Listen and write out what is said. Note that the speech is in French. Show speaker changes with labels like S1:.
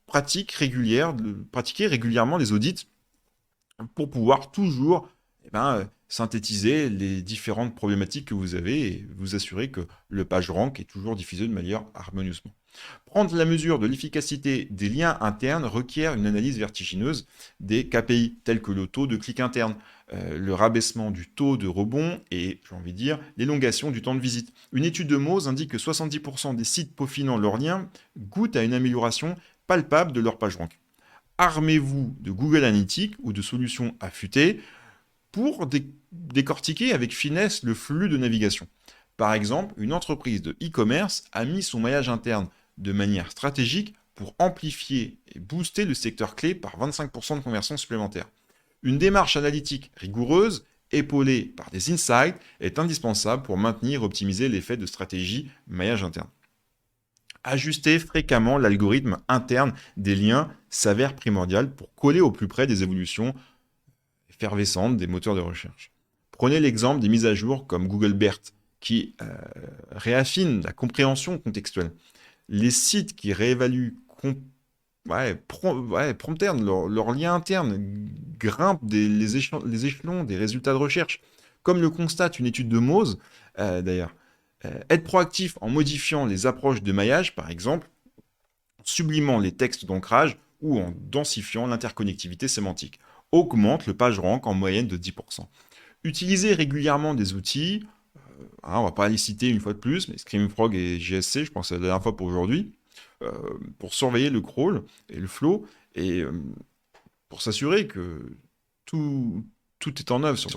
S1: pratiquer régulièrement les audits pour pouvoir toujours synthétiser les différentes problématiques que vous avez et vous assurer que le PageRank est toujours diffusé de manière harmonieusement. Prendre la mesure de l'efficacité des liens internes requiert une analyse vertigineuse des KPI, tels que le taux de clic interne, le rabaissement du taux de rebond et, j'ai envie de dire, l'élongation du temps de visite. Une étude de Moz indique que 70% des sites peaufinant leurs liens goûtent à une amélioration palpable de leur PageRank. Armez-vous de Google Analytics ou de solutions affûtées pour décortiquer avec finesse le flux de navigation. Par exemple, une entreprise de e-commerce a mis son maillage interne de manière stratégique pour amplifier et booster le secteur clé par 25% de conversions supplémentaires. Une démarche analytique rigoureuse, épaulée par des insights, est indispensable pour maintenir et optimiser l'effet de stratégie maillage interne. Ajuster fréquemment l'algorithme interne des liens s'avère primordial pour coller au plus près des évolutions effervescentes des moteurs de recherche. Prenez l'exemple des mises à jour comme Google BERT, qui réaffinent la compréhension contextuelle. Les sites qui réévaluent promptèrent leur lien interne, grimpent les échelons des résultats de recherche, comme le constate une étude de Moz, d'ailleurs. Être proactif en modifiant les approches de maillage, par exemple, en sublimant les textes d'ancrage ou en densifiant l'interconnectivité sémantique, augmente le PageRank en moyenne de 10%. Utilisez régulièrement des outils, on ne va pas les citer une fois de plus, mais Screamfrog et JSC, je pense que c'est la dernière fois pour aujourd'hui, pour surveiller le crawl et le flow, et pour s'assurer que tout est en œuvre sur